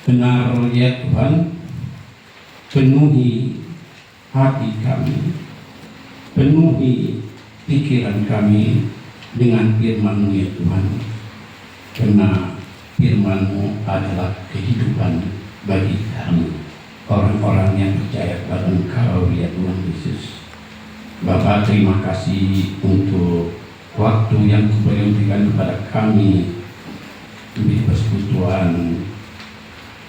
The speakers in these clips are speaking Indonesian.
Benar ya Tuhan, penuhi hati kami, penuhi pikiran kami dengan firman-Mu ya Tuhan, karena firman-Mu adalah kehidupan bagi kami, orang-orang yang percaya kepada Engkau ya Tuhan Yesus. Bapa, terima kasih untuk waktu yang Kau berikan kepada kami di persekutuan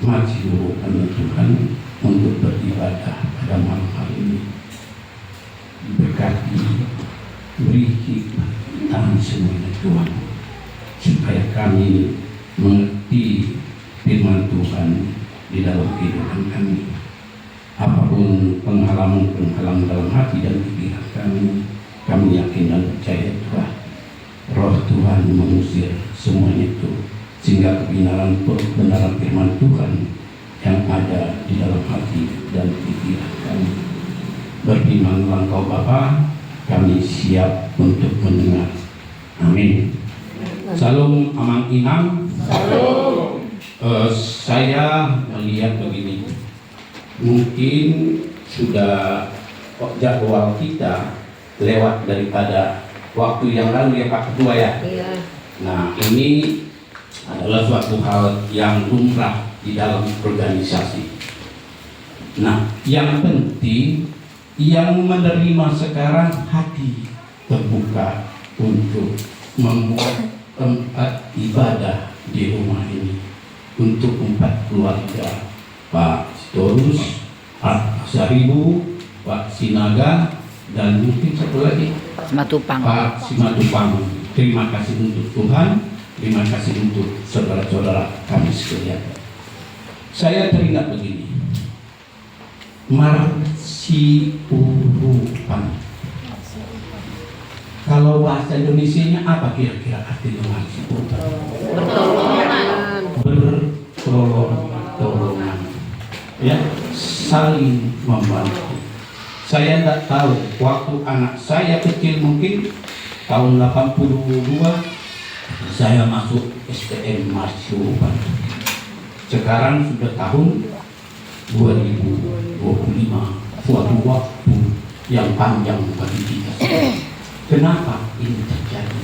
Majiwo Tuhan untuk beribadah pada malam hari ini. Berkati, beri hikmat kami semuanya Tuhan, supaya kami mengerti firman Tuhan di dalam kehidupan kami. Apapun penghalang-penghalang dalam hati dan pikiran kami yakin dan percaya Tuhan, Roh Tuhan mengusir semuanya itu, sehingga kebenaran firman Tuhan yang ada di dalam hati dan pikiran kami. Berfirmanlah Engkau Bapa, kami siap untuk mendengar. Amin. Salam amang inang. Salam. Saya melihat begini, mungkin sudah jadwal kita lewat daripada waktu yang lalu ya Pak Ketua ya. Iya. Nah, ini adalah suatu hal yang lumrah di dalam organisasi. Nah, yang penting yang menerima sekarang hati terbuka untuk membuat tempat ibadah di rumah ini untuk 4 keluarga, Pak Sitorus, Pak Saribu, Pak Sinaga, dan mungkin satu lagi Simatupang. Pak Simatupang. Terima kasih untuk Tuhan, terima kasih untuk saudara-saudara kami sekalian. Saya teringat begini, marsiurupan. Kalau bahasa Indonesianya apa kira-kira artinya marsiurupan? Bertolong-tolongan, ya, saling membantu. Saya tidak tahu waktu anak saya kecil, mungkin tahun 82 saya masuk STM Marsiurupan. Sekarang sudah tahun 2025, suatu waktu yang panjang bagi kita. Kenapa ini terjadi?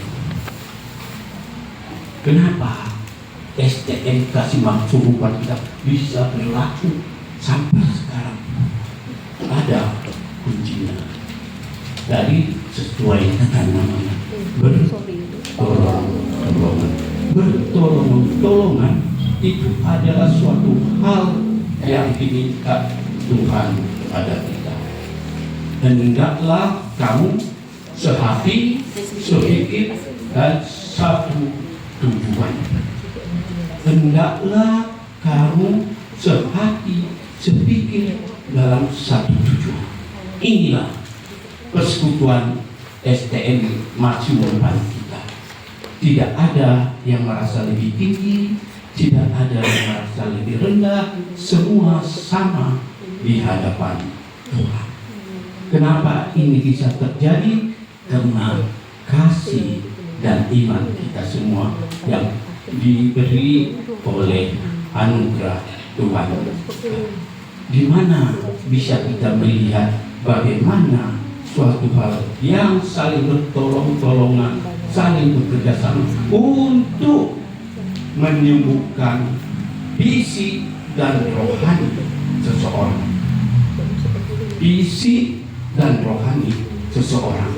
Kenapa STM Kasih Marsiurupan kita bisa berlaku sampai sekarang? Ada kuncinya. Dari sesuai dengan namanya, bertolong-tolongan itu adalah suatu hal yang diminta Tuhan pada kita. Hendaklah kamu sehati, sepikir, dan satu tujuan. Hendaklah kamu sehati, sepikir dalam satu tujuan. Inilah persekutuan STM Marsiurupan kita. Tidak ada yang merasa lebih tinggi, tidak ada yang merasa lebih rendah, semua sama di hadapan Tuhan. Kenapa ini bisa terjadi? Karena kasih dan iman kita semua yang diberi oleh anugerah Tuhan. Di mana bisa kita melihat bagaimana suatu hal yang saling bertolong-tolongan, saling bekerja sama untuk menyembuhkan fisik dan rohani seseorang. Fisik dan rohani seseorang.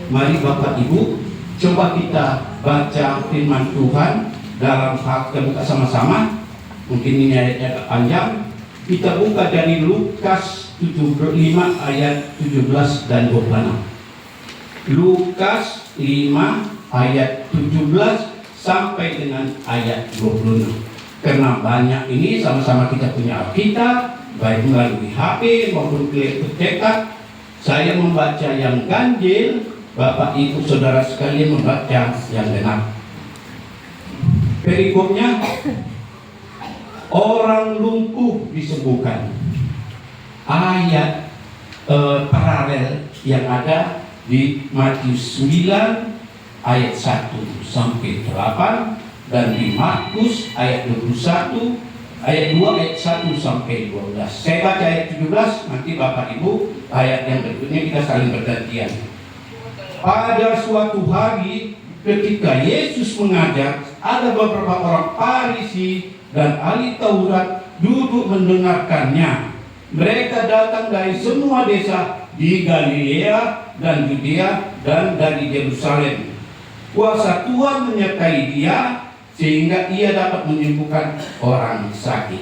Mari Bapak Ibu, coba kita baca firman Tuhan dalam hak terbuka sama-sama. Mungkin ini ayatnya panjang. Kita buka dari Lukas 5 ayat 17 dan 26. Lukas 5 ayat 17 sampai dengan ayat 26. Karena banyak ini sama-sama kita punya Alkitab, baik melalui HP maupun cetak. Saya membaca yang ganjil, Bapak Ibu Saudara sekalian membaca yang genap. Perikopnya, orang lumpuh disembuhkan. Ayat paralel yang ada di Matius 9 ayat 1 sampai 8 dan di Markus ayat 21 ayat 2 ayat 1 sampai 12. Saya baca ayat 17, nanti Bapak Ibu ayat yang berikutnya kita saling bergantian. Pada suatu hari ketika Yesus mengajar, ada beberapa orang Farisi dan ahli Taurat duduk mendengarkannya. Mereka datang dari semua desa di Galilea dan Judea dan dari Yerusalem. Kuasa Tuhan menyertai dia sehingga ia dapat menyembuhkan orang sakit.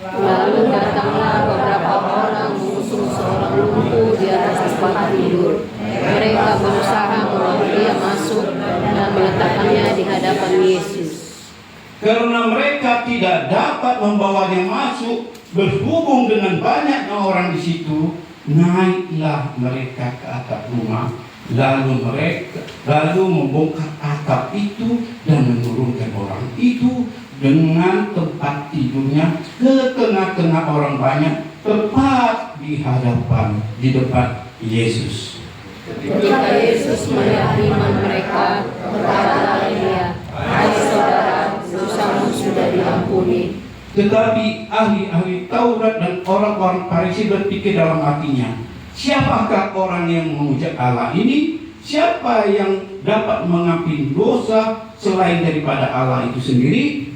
Lalu datanglah beberapa orang mengusung seorang lumpuh di atas tempat tidur. Mereka berusaha membawa dia masuk dan meletakkannya di hadapan Yesus. Karena mereka tidak dapat membawanya masuk, berhubung dengan banyaknya orang di situ, naiklah mereka ke atap rumah. Lalu membongkar atap itu dan menurunkan orang itu dengan tempat tidurnya ke tengah-tengah orang banyak, tepat di depan Yesus. Ketika Yesus melihat iman mereka, berkatalah dia, "Hai saudara, dosamu sudah diampuni." Tetapi ahli-ahli Taurat dan orang-orang Farisi berpikir dalam hatinya, siapakah orang yang memuja Allah ini? Siapa yang dapat mengampuni dosa selain daripada Allah itu sendiri?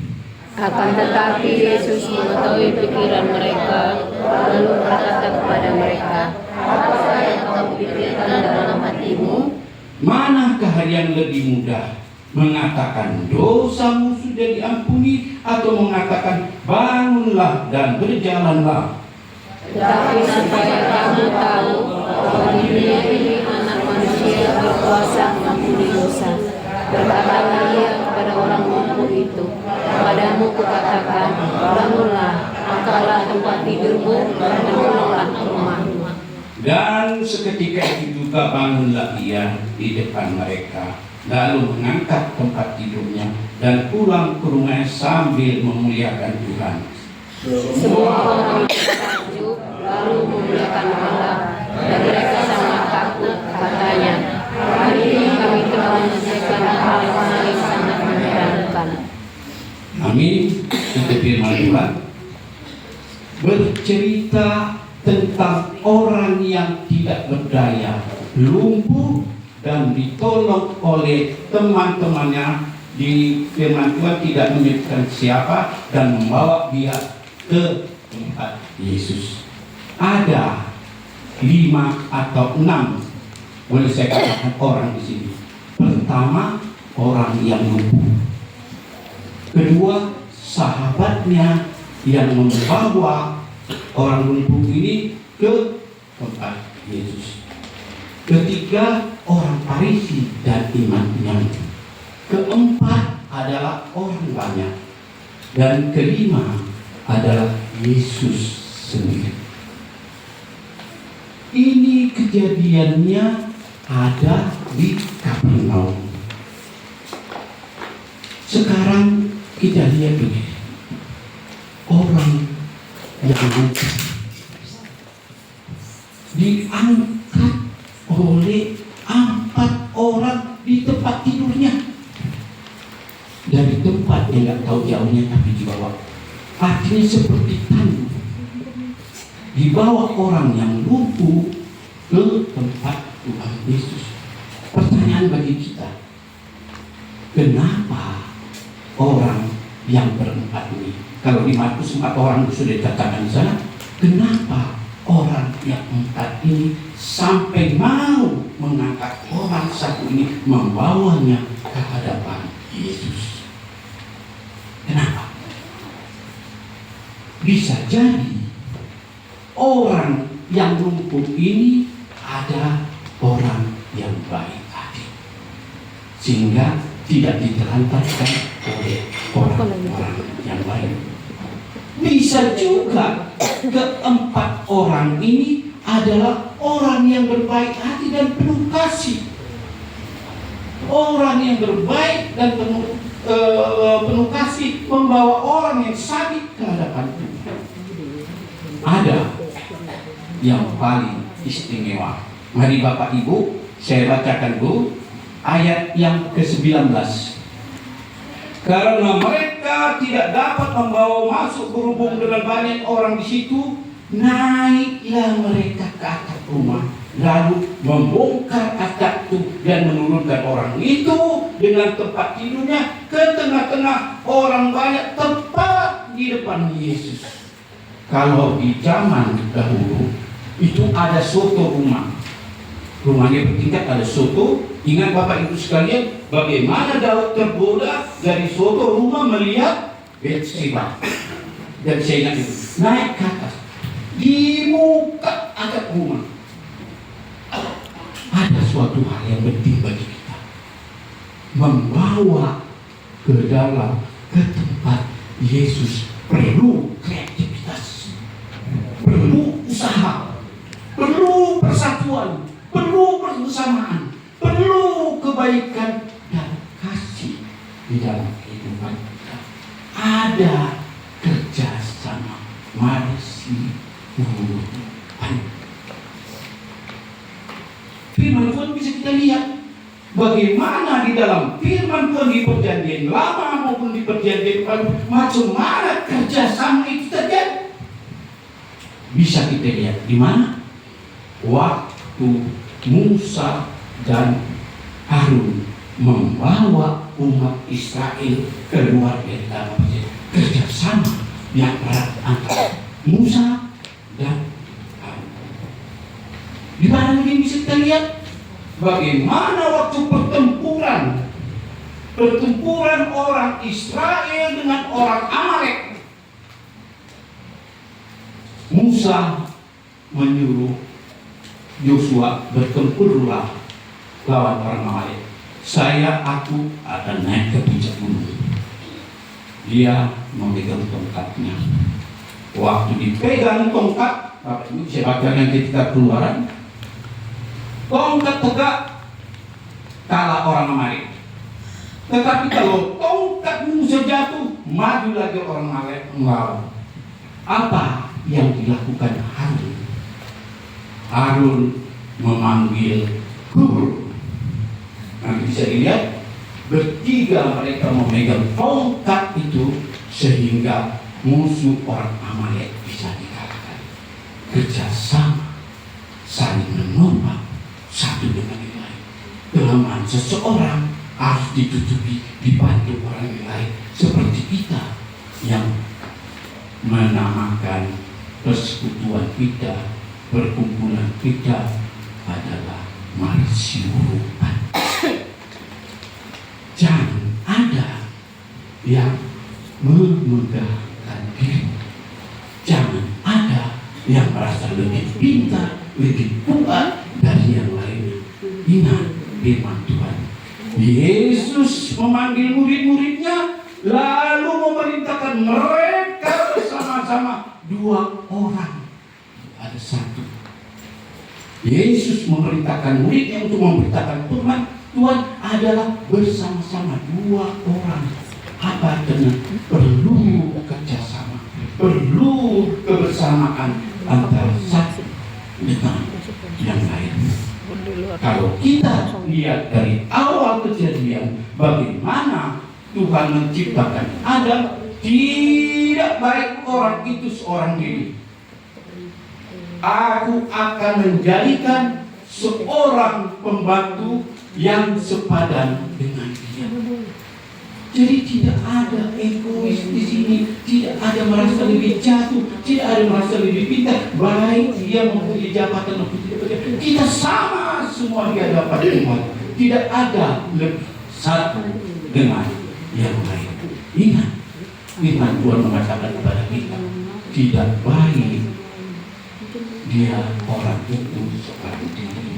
Akan tetapi Yesus mengetahui pikiran mereka, lalu berkata kepada mereka, "Apa yang kamu pikirkan dalam hatimu? Manakah yang lebih mudah? Mengatakan dosamu sudah diampuni, atau mengatakan bangunlah dan berjalanlah?" Tetapi supaya kamu tahu bahwa di dunia ini Anak Manusia berkuasa mengampuni dosa, berkatalah ia kepada orang lumpuh itu, "Padamu kukatakan, bangunlah, angkatlah tempat tidurmu dan pulanglah ke rumahmu." Dan seketika itu juga bangunlah ia di depan mereka, lalu mengangkat tempat tidurnya dan pulang ke rumahnya sambil memuliakan Tuhan. Semua orang itu takjub, lalu memuliakan Allah, dan mereka sangat takut, katanya, "Hari ini kami telah menyaksikan hal-hal yang sangat menyeramkan." Amin. Itu firman Tuhan. Bercerita tentang orang yang tidak berdaya, lumpuh dan ditolong oleh teman-temannya. Di firman Tuhan tidak menyebutkan siapa, dan membawa dia ke tempat Yesus. Ada 5 atau 6, boleh saya katakan, orang di sini. Pertama, orang yang lumpuh. Kedua, sahabatnya yang membawa orang lumpuh ini ke tempat Yesus. Ketiga, orang Farisi dan imam-imam. Keempat adalah orang banyak. Dan kelima adalah Yesus sendiri. Ini kejadiannya ada di Kapernaum. Sekarang kita lihat begini. Orang yang lumpuh diangkat oleh 4 orang di tempat tidurnya. Dari tempat yang nggak tahu jauhnya, tapi dibawa. Artinya seperti tandu. Dibawa orang yang lumpuh ke tempat Tuhan Yesus. Pertanyaan bagi kita, kenapa orang yang berempat ini? Kalau di Markus 4 orang sudah dikatakan di sana, kenapa orang yang 4 ini sampai mau mengangkat orang satu ini, membawanya ke hadapan Yesus? Kenapa? Bisa jadi orang yang lumpuh ini ada orang yang baik hati, sehingga tidak ditelantarkan oleh orang-orang yang lain. Bisa juga keempat orang ini adalah orang yang berbaik hati dan penuh kasih. Orang yang berbaik dan penuh kasih membawa orang yang sakit ke hadapan Tuhan. Ada yang paling istimewa. Mari Bapak Ibu, saya bacakan dulu ayat yang ke-19. Karena mereka tidak dapat membawa masuk berhubung dengan banyak orang di situ, naiklah mereka ke atap rumah, lalu membongkar atap itu dan menurunkan orang itu dengan tempat tidurnya ke tengah-tengah orang banyak, tepat di depan Yesus. Kalau di zaman dahulu itu ada suatu rumahnya bertingkat, ada suatu. Ingat Bapak Ibu sekalian, bagaimana Daud tergoda dari suatu rumah melihat Betseba. Dan saya ingat itu, naik ke atas, di muka atap rumah. Ada suatu hal yang penting bagi kita, membawa ke dalam, ke tempat Yesus perlu kreativitas, perlu usaha, perlu persatuan, perlu persamaan, perlu kebaikan dan kasih di dalam kehidupan kita. Ada kerjasama, masih firman Tuhan bisa kita lihat bagaimana di dalam firman Tuhan di perjanjian lama maupun di perjanjian baru, macam mana kerjasama itu terjadi. Bisa kita lihat di mana waktu Musa dan Harun membawa umat Israel keluar dari dalam kerjasama yang erat antara Musa dan Harun. Di mana ini bisa kita lihat bagaimana waktu pertempuran orang Israel dengan orang Amalek. Musa menyuruh Yosua, bertempurlah lawan orang Amalek. Aku akan naik ke puncak gunung. Dia memegang tongkatnya. Waktu dipegang tongkat, Bapak Ibu bisa baca nanti kita keluaran. Tongkat tegak kalah orang Amalek. Tetapi kalau tongkat Musa jatuh, maju lagi orang Amalek melawan. Apa yang dilakukan Harun? Harun memanggil Hur. Nanti bisa dilihat bertiga mereka memegang tongkat itu sehingga musuh orang Amalek bisa dikalahkan. Kerjasama, saling menopang satu dengan yang lain. Kelemahan seseorang harus ditutupi, dibantu orang yang lain. Seperti kita yang menamakan persekutuan kita, perkumpulan kita adalah Marsiurupan. Jangan ada yang memegahkan diri. Jangan ada yang merasa lebih pintar, lebih kuat dari yang lainnya. Ingat firman Tuhan. Yesus memanggil murid-muridnya, lalu memerintahkan mereka bersama-sama 2 orang. Ada satu. Yesus memerintahkan muridnya untuk memberitakan firman Tuhan adalah bersama-sama 2 orang. Apa artinya? Perlu kerjasama, perlu kebersamaan antara satu dengan yang lain. Kalau kita lihat dari awal kejadian bagaimana Tuhan menciptakan Adam, tidak baik orang itu seorang diri. Aku akan menjadikan seorang pembantu yang sepadan dengan dia. Jadi tidak ada egois di sini, tidak ada merasa lebih jatuh, tidak ada merasa lebih pintar. Baik dia mempunyai jabatan maupun tidak. Kita sama semua di hadapan Tuhan. Tidak ada lebih satu dengan yang lain. Ingat, firman Tuhan mengatakan kepada kita, tidak baik dia orang itu seperti diri.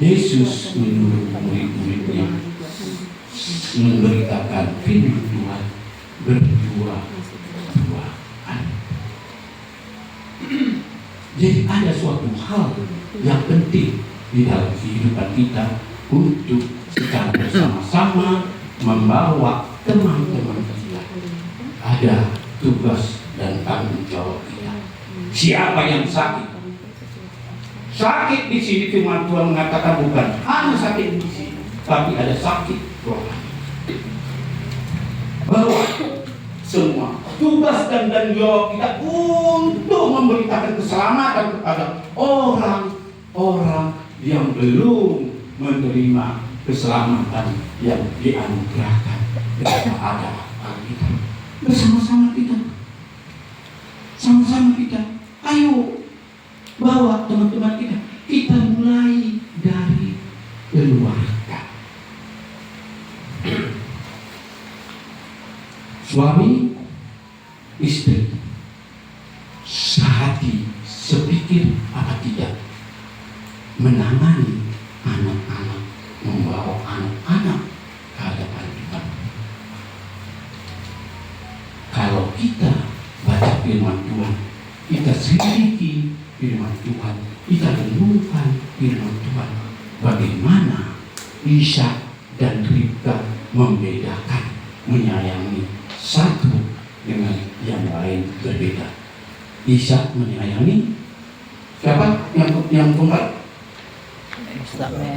Yesus menyuruh murid-muridnya memberitakan firman Tuhan berdua-duaan. Jadi ada suatu hal yang penting di dalam kehidupan kita untuk secara bersama-sama membawa teman-teman kita. Ada tugas dan tanggung jawab kita. Siapa yang sakit? Sakit di sini firman Tuhan mengatakan bukan hanya sakit di sini, tapi ada sakit rohani. semua. Tugas dan jawab kita untuk memberitakan keselamatan kepada orang-orang yang belum menerima keselamatan yang dianugerahkan kepada kita. Bersama-sama kita, sama-sama kita, ayo bawa teman-teman kita mulai dari keluarga. Suami, istri, sehati, sepikir apa tidak, menangani anak-anak, membawa anak-anak ke hadapan Tuhan. Kalau kita baca firman Tuhan, kita selidiki firman Tuhan, kita renungkan firman Tuhan, bagaimana Ishak dan Ribka membedakan, menyayangi satu dengan yang lain berbeda. Ishak menyayangi siapa? Yang keempat?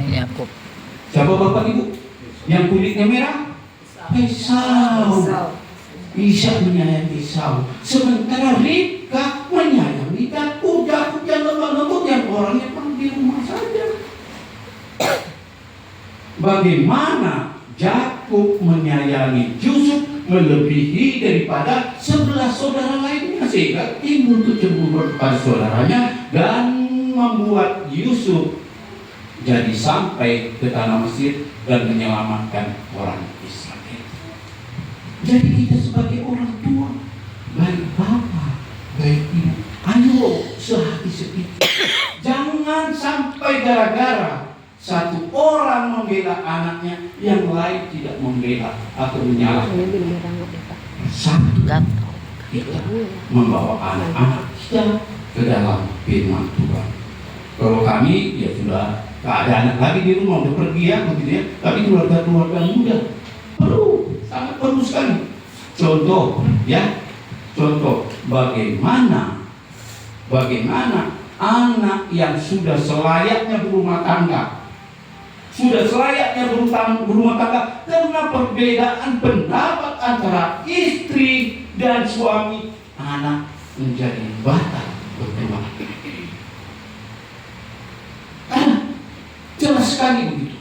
Yakub. Siapa bapak ibu? Yang kulitnya merah? Esau. Ishak menyayangi Esau, sementara Ribka menyayangi Yakub. Yakub yang lemah-lembut, yang orangnya pun di rumah saja. Bagaimana Yakub menyayangi Yusuf melebihi daripada 11 saudara lainnya, sehingga timbul kecemburuan kepada saudaranya dan membuat Yusuf jadi sampai ke tanah Mesir dan menyelamatkan orang Israel. Jadi kita sebagai orang tua, baik bapak, baik ibu, ayo sehati sepikir. Jangan sampai gara-gara satu orang membela anaknya, yang lain tidak membela atau menyalahkan. Satu, kita membawa anak-anak kita ke dalam firman Tuhan. Kalau kami ya sudah tak ada anak lagi di rumah, udah pergi ya, begitu ya. Tapi keluarga-keluarga muda perlu, sangat perlu sekali. Contoh ya, contoh bagaimana anak yang sudah selayaknya berumah tangga, berumah tangga, karena perbedaan pendapat antara istri dan suami, anak menjadi batal berdua. Jelas sekali begitu.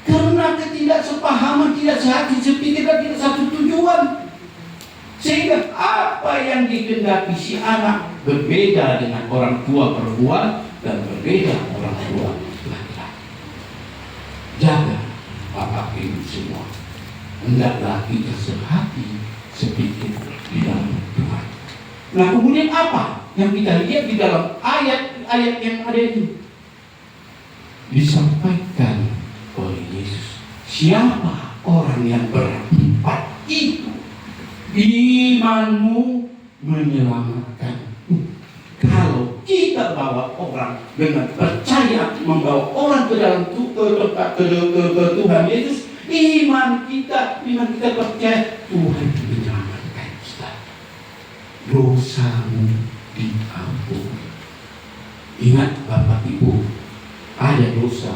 Karena ketidaksepahaman, tidak sehati sepikir dan tidak satu tujuan, sehingga apa yang dikehendaki si anak berbeda dengan orang tua perempuan dan berbeda orang tua laki-laki. Jaga bapak ibu semua, hendaklah kita sehati sepikir di dalam Tuhan. Nah, kemudian apa yang kita lihat di dalam ayat-ayat yang ada ini? Disampaikan oleh Yesus, siapa orang yang berempat itu? Imanmu menyelamatkan. Kalau kita bawa orang dengan percaya, membawa orang ke dalam ke Tuhan Yesus, iman kita percaya Tuhan menyelamatkan kita. Dosamu diampuni. Ingat Bapak Ibu, ada dosa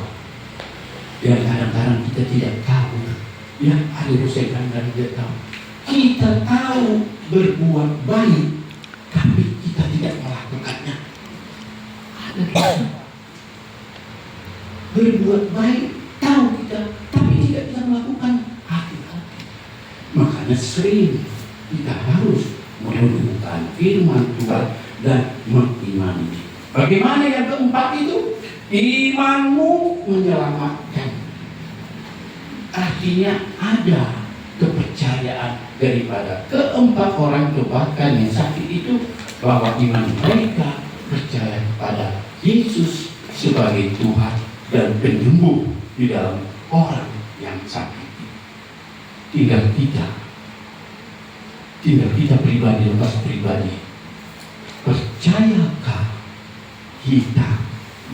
yang kadang-kadang kita tidak tahu. Ya, ada dosa yang kadang-kadang tidak tahu. Kita tahu berbuat baik, tapi kita tidak melakukannya. Ada dosa. Berbuat baik, tahu kita, tapi tidak kita melakukan. Hati-hati. Makanya sering kita harus merenungkan firman Tuhan dan mengimani. Bagaimana yang keempat itu? Imanmu menyelamatkan. Artinya ada kepercayaan daripada keempat orang bahkan yang sakit itu, bahwa iman mereka percaya kepada Yesus sebagai Tuhan dan penyembuh di dalam orang yang sakit. Tinggal kita pribadi, lepas pribadi, percayakah kita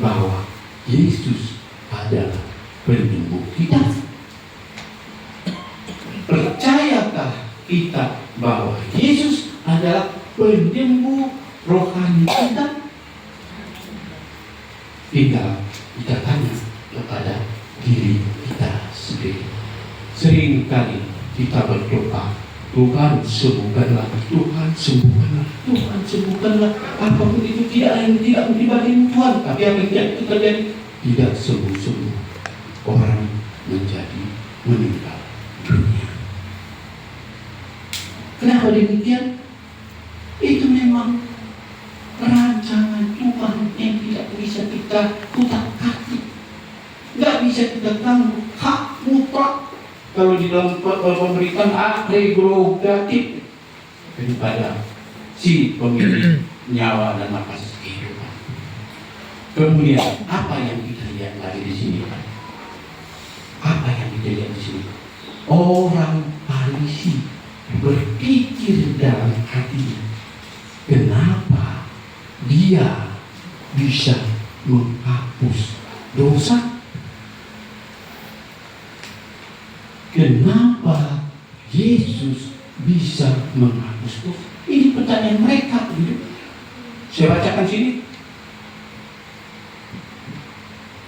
bahwa Yesus adalah penyembuh kita? Percayakah kita bahwa Yesus adalah penyembuh rohani kita? Tinggal kita tanya kepada diri kita sendiri. Seringkali kita berdoa, Tuhan sembuhkanlah, Tuhan sembuhkanlah, Tuhan sembuhkanlah. Apapun itu tidak ada yang tidak melibatkan Tuhan, tapi apa yang itu terjadi tidak sembuh-sembuh. Orang menjadi meninggal dunia. Kenapa demikian? Itu memang rancangan Tuhan yang tidak bisa kita utak-atik, nggak bisa kita ganggu. Hak mutlak kalau di dalam pemberitaan hak prerogatif daripada si pemilik nyawa dan nafas kehidupan. Kemudian apa yang kita lihat lagi di sini? Apa yang kita lihat di sini? Orang Farisi berpikir dalam hatinya, kenapa dia bisa menghapus dosa? Kenapa Yesus bisa menghapus dosa? Ini pertanyaan mereka. Saya bacakan sini.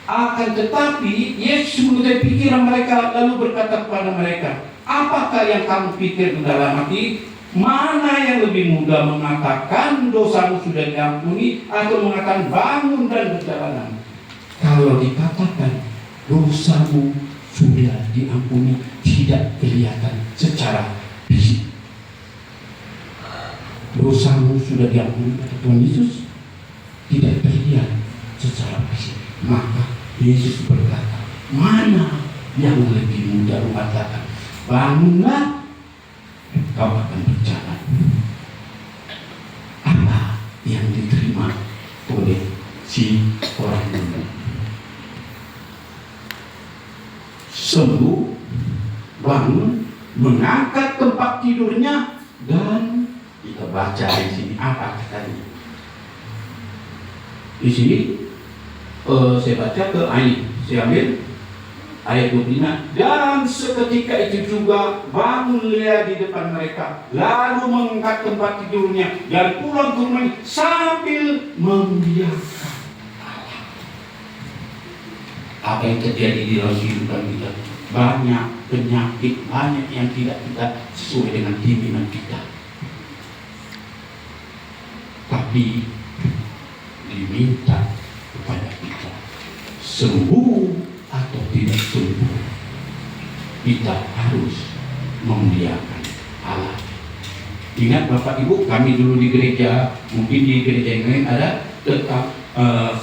Akan tetapi Yesus mengetahui pikiran mereka, lalu berkata kepada mereka, apakah yang kamu pikir dalam hati? Mana yang lebih mudah, mengatakan dosamu sudah diampuni, atau mengatakan bangun dan berjalan? Kalau dikatakan dosamu sudah diampuni, tidak kelihatan secara fisik. Dosamu sudah diampuni kata Tuhan Yesus, tidak terlihat secara fisik. Maka Yesus berkata, mana yang lebih mudah, mengatakan bangunlah, kau akan berjalan. Apa yang diterima oleh si orang ini? Sembuh, bangun, mengangkat tempat tidurnya, dan kita baca di sini apa katanya. Di sini saya baca ke ayat, saya ambil ayat 25. Dan seketika itu juga bangun Leah di depan mereka, lalu mengangkat tempat tidurnya dan pulang ke rumah sambil membiarkan Allah. Apa yang terjadi di dalam kehidupan kita? Banyak penyakit, banyak yang tidak kita sesuai dengan keinginan kita. Tapi diminta kepada kita, sembuh atau tidak sembuh, kita harus memuliakan Allah. Ingat Bapak Ibu, kami dulu di gereja, mungkin di gereja yang lain ada tetap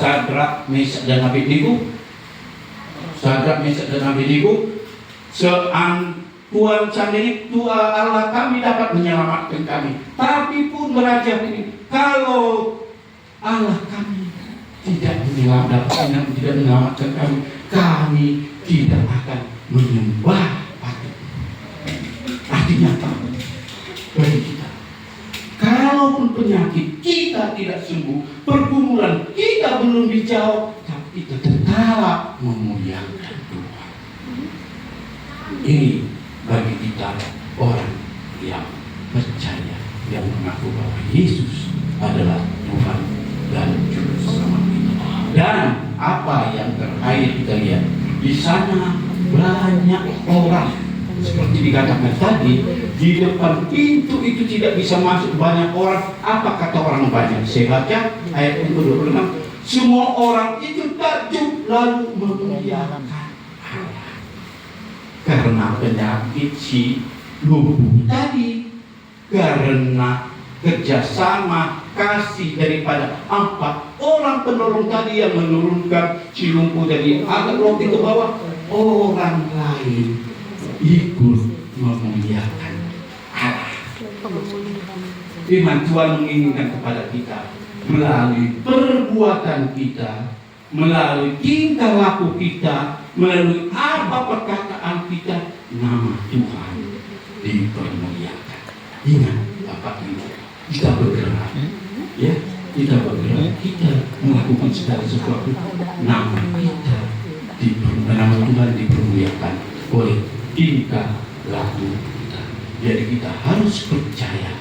Sadrak, Mesak dan Abednego. Sadrak, Mesak dan Abednego, Tuhan seandainya Tuhan Allah kami dapat menyelamatkan kami, tapi pun beraja ini, kalau Allah kami tidak menyelamatkan kami tidak akan menyembah patung. Artinya apa? Bagi kita, kalaupun penyakit kita tidak sembuh, pergumulan kita belum dijawab, tapi kita tetap memuliakan Tuhan. Ini bagi kita orang yang percaya, yang mengaku bahwa Yesus adalah Tuhan dan Juru Selamat kita. Dan apa yang terakhir kita lihat di sana, banyak orang seperti dikatakan tadi, di depan pintu itu tidak bisa masuk banyak orang. Apa kata orang banyak? Saya baca ayat 26. Semua orang itu takjub lalu memuliakan Allah karena penyakit si lumpuh tadi, karena kerjasama kasih daripada 4 orang penolong tadi yang menurunkan si lumpuh dari atas roti ke bawah. Orang lain ikut memuliakan Allah. Firman Tuhan menginginkan kepada kita, melalui perbuatan kita, melalui tingkah laku kita, melalui apa perkataan kita, nama Tuhan dipermuliakan. Ingat Bapak Ibu, kita bergerak, ya, kita bergerak, kita melakukan segala sesuatu, nama Tuhan dipermuliakan oleh tingkah laku kita. Jadi kita harus percaya,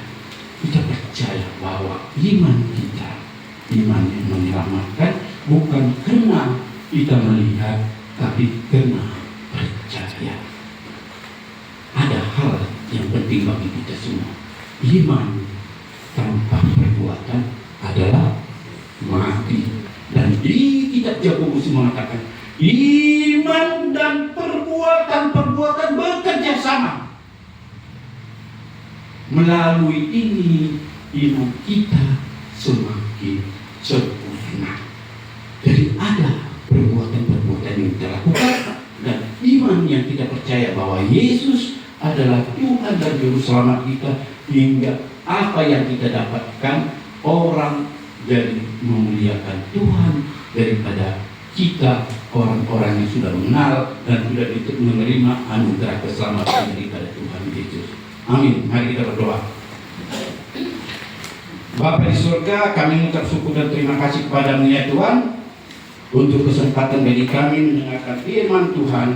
bahwa iman kita, iman yang menyelamatkan, bukan karena kita melihat, tapi karena percaya. Ada hal yang penting penting bagi kita semua. Iman tanpa perbuatan adalah mati. Dan di kitab Yakobus mengatakan iman dan perbuatan bekerja sama. Melalui ini iman kita semakin sempurna. Jadi ada perbuatan-perbuatan yang kita lakukan dan iman yang kita percaya bahwa Yesus adalah Tuhan dan Juru Selamat kita, hingga apa yang kita dapatkan orang jadi memuliakan Tuhan daripada kita orang-orang yang sudah mengenal dan sudah menerima anugerah keselamatan daripada Tuhan Yesus. Amin. Mari kita berdoa. Bapa di surga, kami mengucap syukur dan terima kasih kepadamu ya Tuhan, untuk kesempatan bagi kami mendengarkan firman Tuhan.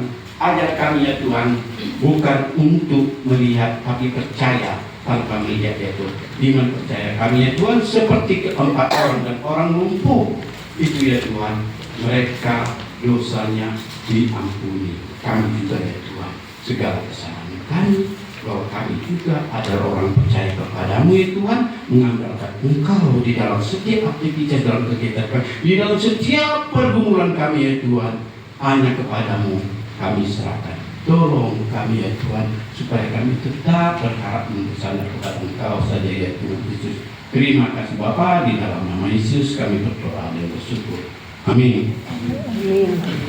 Ajar kami ya Tuhan, bukan untuk melihat tapi percaya tanpa melihat ya Tuhan. Iman percaya kami ya Tuhan, seperti keempat orang dan orang lumpuh itu ya Tuhan, mereka dosanya diampuni. Kami juga ya Tuhan, segala kesalahan kami, bahwa kami juga ada orang percaya kepadamu ya Tuhan, mengandalkan Engkau di dalam setiap aktivitas dalam kegiatan kami, di dalam setiap pergumulan kami ya Tuhan. Hanya kepadamu kami serahkan. Tolong kami ya Tuhan, supaya kami tetap berharap bersandar kepada Engkau saja ya Tuhan Yesus. Terima kasih Bapa, di dalam nama Yesus kami berdoa dan bersyukur. Amin. Amin.